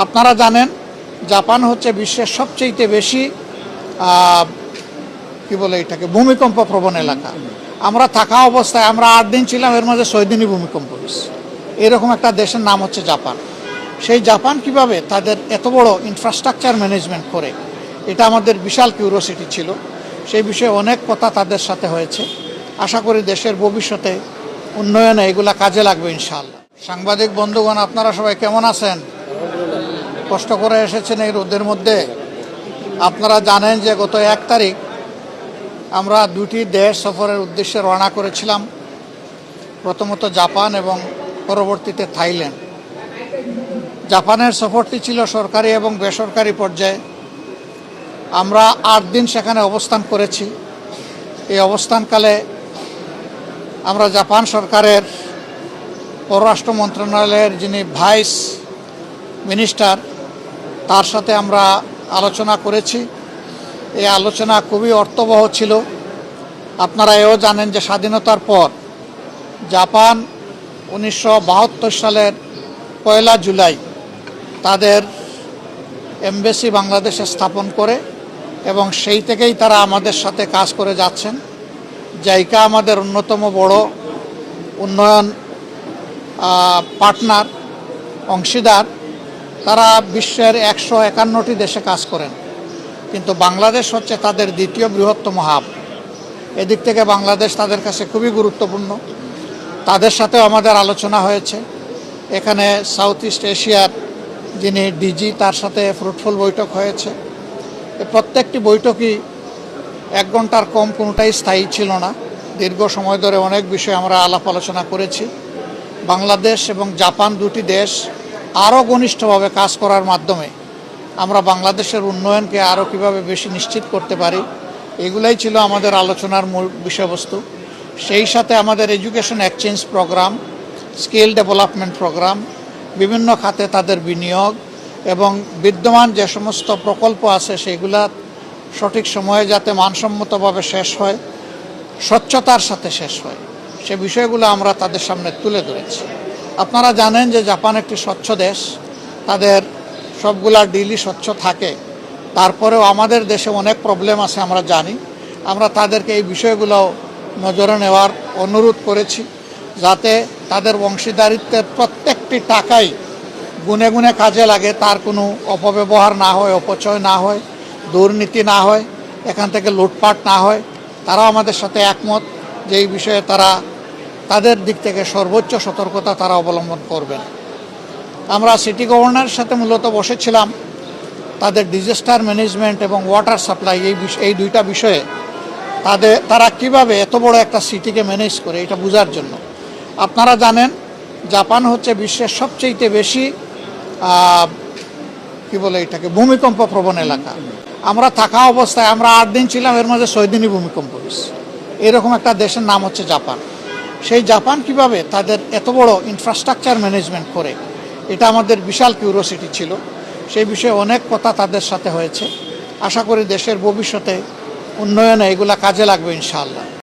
আপনারা জানেন জাপান হচ্ছে বিশ্বের সবচেয়ে বেশি কি বলে এটাকে ভূমিকম্প প্রবণ এলাকা। আমরা থাকা অবস্থায় আমরা 8 দিন ছিলাম, এর মাঝে 6 দিনই ভূমিকম্প হয়েছে। এরকম একটা দেশের নাম হচ্ছে জাপান। সেই জাপান কিভাবে তাদের এত বড় ইনফ্রাস্ট্রাকচার ম্যানেজমেন্ট করে, এটা আমাদের বিশাল কিউরিওসিটি ছিল। সেই বিষয়ে অনেক কথা তাদের সাথে হয়েছে। আশা করি দেশের ভবিষ্যতে উন্নয়নে এগুলা কাজে লাগবে ইনশাআল্লাহ। সাংবাদিক বন্ধুগণ, আপনারা সবাই কেমন আছেন? কষ্ট করে এসেছেন এই রোদের মধ্যে। আপনারা জানেন যে গত 1 তারিখ আমরা 2টি দেশ সফরের উদ্দেশ্যে রওনা করেছিলাম, প্রথমত জাপান এবং পরবর্তীতে থাইল্যান্ড। জাপানের সফরটি ছিল সরকারি এবং বেসরকারি পর্যায়ে। আমরা 8 দিন সেখানে অবস্থান করেছি। এই অবস্থানকালে আমরা জাপান সরকারের পররাষ্ট্র মন্ত্রণালয়ের যিনি ভাইস মিনিস্টার, তার সাথে আমরা আলোচনা করেছি। এই আলোচনা খুবই অর্থবহ ছিল। আপনারা এও জানেন যে স্বাধীনতার পর জাপান 1972 সালের 1 জুলাই তাদের এমবেসি বাংলাদেশে স্থাপন করে এবং সেই থেকেই তারা আমাদের সাথে কাজ করে যাচ্ছেন। জাইকা আমাদের অন্যতম বড় উন্নয়ন পার্টনার, অংশীদার। তারা বিশ্বের 151টি দেশে কাজ করেন, কিন্তু বাংলাদেশ হচ্ছে তাদের দ্বিতীয় বৃহত্তম হাব। এদিক থেকে বাংলাদেশ তাদের কাছে খুবই গুরুত্বপূর্ণ। তাদের সাথেও আমাদের আলোচনা হয়েছে। এখানে সাউথ ইস্ট এশিয়ার যিনি ডিজি, তার সাথে ফ্রুটফুল বৈঠক হয়েছে। প্রত্যেকটি বৈঠকই 1 ঘন্টার কম, কোনোটাই স্থায়ী ছিল না। দীর্ঘ সময় ধরে অনেক বিষয়ে আমরা আলাপ আলোচনা করেছি। বাংলাদেশ এবং জাপান 2টি দেশ আরও ঘনিষ্ঠভাবে কাজ করার মাধ্যমে আমরা বাংলাদেশের উন্নয়নকে আরও কীভাবে বেশি নিশ্চিত করতে পারি, এগুলাই ছিল আমাদের আলোচনার মূল বিষয়বস্তু। সেই সাথে আমাদের education exchange program, skill development program, বিভিন্ন খাতে তাদের বিনিয়োগ এবং বিদ্যমান যে সমস্ত প্রকল্প আছে সেগুলা সঠিক সময়ে যাতে মানসম্মতভাবে শেষ হয়, স্বচ্ছতার সাথে শেষ হয়, সে বিষয়গুলো আমরা তাদের সামনে তুলে ধরেছি। আপনারা জানেন যে জাপান একটি স্বচ্ছ দেশ, তাদের সবগুলা ডিলই স্বচ্ছ থাকে। তারপরেও আমাদের দেশে অনেক প্রবলেম আছে আমরা জানি। আমরা তাদেরকে এই বিষয়গুলো নজরে নেওয়ার অনুরোধ করেছি, যাতে তাদের অংশীদারিত্বের প্রত্যেকটি টাকাই গুনে গুনে কাজে লাগে, তার কোনো অপব্যবহার না হয়, অপচয় না হয়, দুর্নীতি না হয়, এখান থেকে লুটপাট না হয়। তারাও আমাদের সাথে একমত যে এই বিষয়ে তারা তাদের দিক থেকে সর্বোচ্চ সতর্কতা তারা অবলম্বন করবেন। আমরা সিটি গভর্নরের সাথে মূলত বসেছিলাম তাদের ডিজাস্টার ম্যানেজমেন্ট এবং ওয়াটার সাপ্লাই এই 2টা বিষয়ে তারা কিভাবে এত বড় একটা সিটিকে ম্যানেজ করে, এটা বোঝার জন্য। আপনারা জানেন জাপান হচ্ছে বিশ্বের সবচেয়ে বেশি কি বলে এটাকে ভূমিকম্প প্রবণ এলাকা। আমরা থাকা অবস্থায় আমরা 8 দিন ছিলাম, এর মাঝে 6 দিনই ভূমিকম্প হয়েছে। এরকম একটা দেশের নাম হচ্ছে জাপান। সেই জাপান কিভাবে তাদের এত বড় ইনফ্রাস্ট্রাকচার ম্যানেজমেন্ট করে, এটা আমাদের বিশাল কিউরিওসিটি ছিল। সেই বিষয়ে অনেক কথা তাদের সাথে হয়েছে। আশা করি দেশের ভবিষ্যতে উন্নয়নে এগুলা কাজে লাগবে ইনশাআল্লাহ।